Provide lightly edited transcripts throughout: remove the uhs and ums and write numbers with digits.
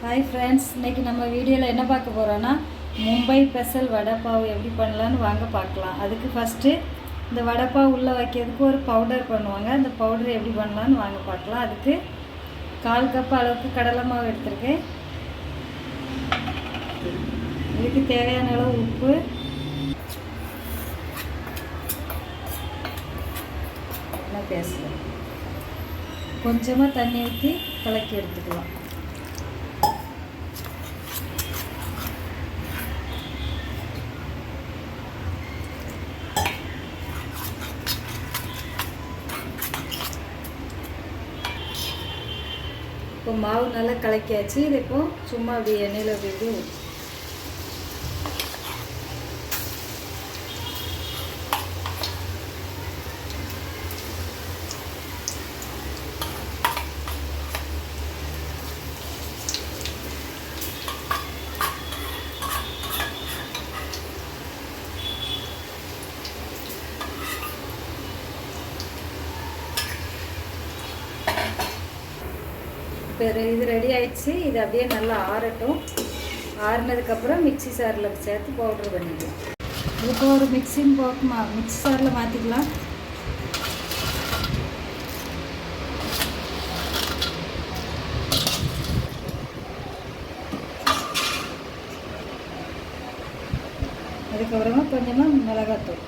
Hi friends, இன்றைக்கி நம்ம வீடியோவில் என்ன பார்க்க போகிறோன்னா மும்பை ஸ்பெஷல் வடைப்பாவு எப்படி பண்ணலான்னு வாங்க பார்க்கலாம். அதுக்கு ஃபஸ்ட்டு இந்த வடைப்பாவு உள்ளே வைக்கிறதுக்கு ஒரு பவுடர் பண்ணுவாங்க. அந்த பவுடர் எப்படி பண்ணலான்னு வாங்க பார்க்கலாம். அதுக்கு 1/4 கப் அளவுக்கு கடலை மாவு எடுத்திருக்கேன். இதுக்கு தேவையான அளவு உப்பு, பேசலாம், கொஞ்சமாக தண்ணி ஊற்றி கலக்கி எடுத்துக்கலாம். இப்போ மாவு நல்லா கலக்கியாச்சு. இது இப்போ சும்மா அப்படி எண்ணெயில் அப்படி இப்போ இது ரெடி ஆயிடுச்சு. இது அப்படியே நல்லா ஆறட்டும். ஆறுனதுக்கப்புறம் மிக்சி சாரில் சேர்த்து பவுட்ரு பண்ணிக்கலாம். இப்போ ஒரு மிக்சி சாரில் மாற்றிக்கலாம். அதுக்கப்புறமா கொஞ்சமாக மிளகாத்தூள்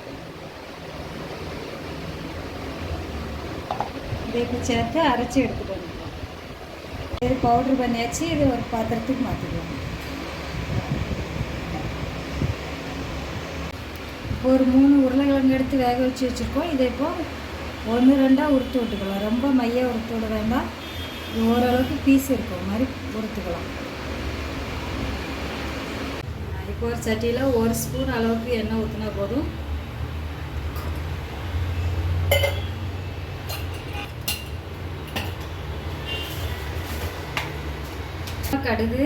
இதை இப்போ சேர்த்து அரைச்சி எடுத்துகிட்டு வந்துக்கலாம். இது பவுட்ரு பண்ணியாச்சு. இது ஒரு பாத்திரத்துக்கு மாற்றிக்கலாம். இப்போ ஒரு 3 உருளைக்கிழங்கு எடுத்து வேக வச்சு வச்சுருக்கோம். இதை இப்போ 1-2 உறுத்து விட்டுக்கலாம். ரொம்ப மையாக உறுத்து விட வேண்டாம். இது ஓரளவுக்கு பீஸ் இருக்கும் மாதிரி உறுத்துக்கலாம். இப்போ ஒரு சட்டியில் 1 ஸ்பூன் அளவுக்கு எண்ணெய் ஊற்றினா போதும். கடுகு,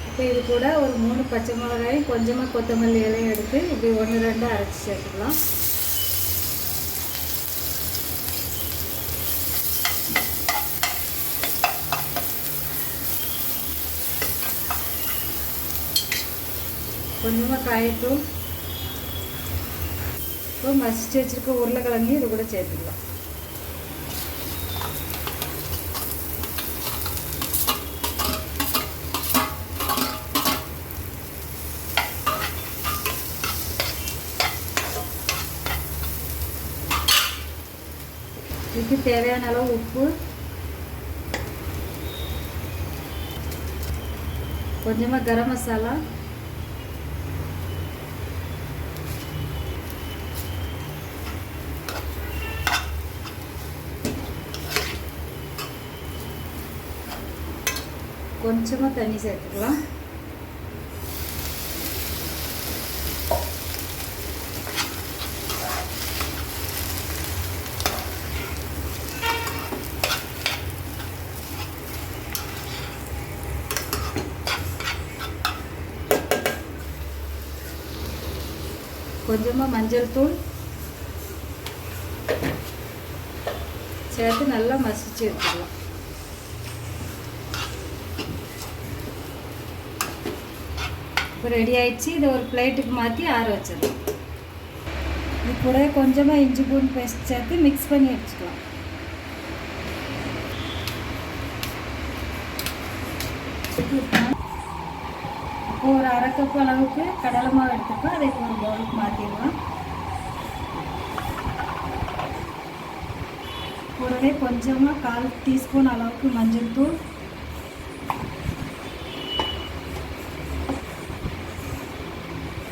இப்போ இது கூட ஒரு 3 பச்சை மிளகாயும் கொஞ்சமாக கொத்தமல்லி இலையும் எடுத்து இப்படி 1-2 அரைச்சி சேர்த்துக்கலாம். கொஞ்சமாக காயத்தூள், இப்போ மசிச்சு வச்சுருக்க உருளைக்கிழங்கு இது கூட சேர்த்துக்கலாம். இதுக்கு தேவையான அளவு உப்பு, கொஞ்சமாக கரம் மசாலா, கொஞ்சமாக தண்ணி சேர்த்துக்கலாம். கொஞ்சமாக மஞ்சள் தூள் சேர்த்து நல்லா மசிச்சு எடுத்துக்கலாம். இப்போ ரெடி ஆயிடுச்சு. இதை ஒரு பிளேட்டுக்கு மாற்றி ஆற வச்சிடலாம். இது கூட கொஞ்சமாக இஞ்சி பூண்டு பேஸ்ட் சேர்த்து மிக்ஸ் பண்ணி வச்சுக்கலாம். இப்போ ஒரு 1/2 கப் அளவுக்கு கடலை மாவு எடுத்துப்போம். அதை இப்போ ஒரு பவுலுக்கு மாற்றிடலாம். கூடவே கொஞ்சமாக 1/4 டீஸ்பூன் அளவுக்கு மஞ்சள் தூள்,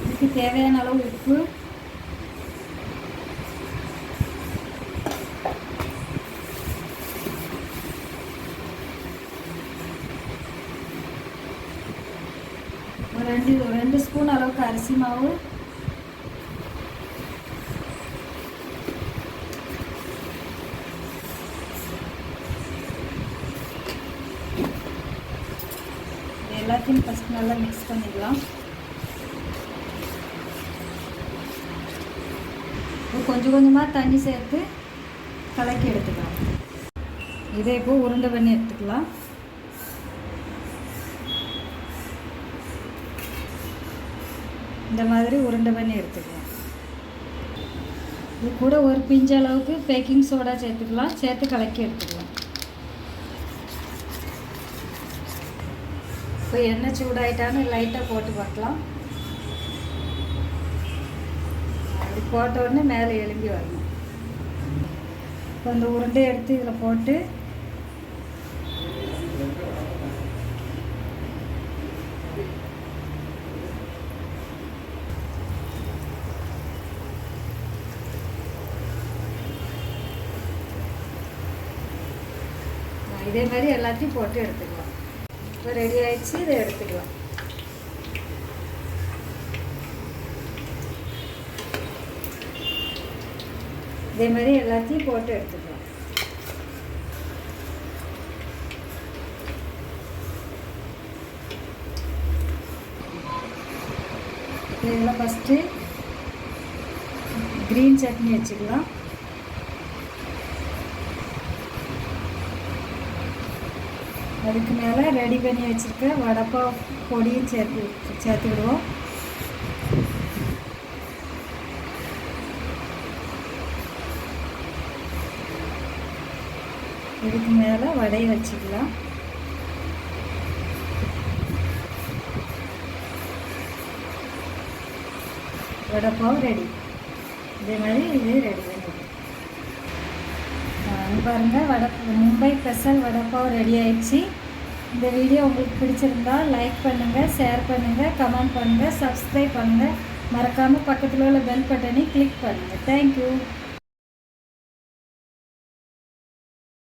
இதுக்கு தேவையான அளவு உப்பு, ஒரு 2 ஸ்பூன் அளவுக்கு அரிசி மாவு, எல்லாத்தையும் ஃபஸ்ட் நல்லா மிக்ஸ் பண்ணிடலாம். கொஞ்சம் கொஞ்சமாக தண்ணி சேர்த்து கலக்கி எடுத்துக்கலாம். இதை இப்போ உருண்டை பண்ணி எடுத்துக்கலாம். இந்த மாதிரி உருண்டை பண்ணி எடுத்துக்கலாம். இது கூட ஒரு பிஞ்சு அளவுக்கு பேக்கிங் சோடா சேர்த்துக்கலாம். சேர்த்து கலக்கி எடுத்துக்கலாம். இப்போ எண்ணெய் சூடாயிட்டான்னு லைட்டாக போட்டு பார்க்கலாம். அப்படி போட்ட உடனே மேலே எழும்பி வரணும். இப்போ இந்த உருண்டை எடுத்து இதில் போட்டு இதே மாதிரி எல்லாத்தையும் போட்டு எடுத்துக்கலாம். இப்போ ரெடி ஆயிடுச்சு. இதை எடுத்துக்கலாம். இதே மாதிரி எல்லாத்தையும் போட்டு எடுத்துக்கலாம். இதில் ஃபஸ்ட்டு க்ரீன் சட்னி வச்சுக்கலாம். அதுக்கு மேலே ரெடி பண்ணி வச்சுருக்க வடைப்பாவு பொடியும் சேர்த்துக்கிடுவோம். இதுக்கு மேலே வடையை வச்சுக்கலாம். வடைப்பாவு ரெடி. இதே மாதிரி இது ரெடி பண்ணிடுவோம். பாருங்கள், மும்பை ஸ்பெஷல் வடைப்பாவு ரெடி ஆயிடுச்சு. இந்த வீடியோ உங்களுக்கு பிடிச்சிருந்தா லைக் பண்ணுங்கள், ஷேர் பண்ணுங்கள், கமெண்ட் பண்ணுங்கள், சப்ஸ்கிரைப் பண்ணுங்கள். மறக்காமல் பக்கத்தில் உள்ள பெல் பட்டனை கிளிக் பண்ணுங்கள். தேங்க்யூ.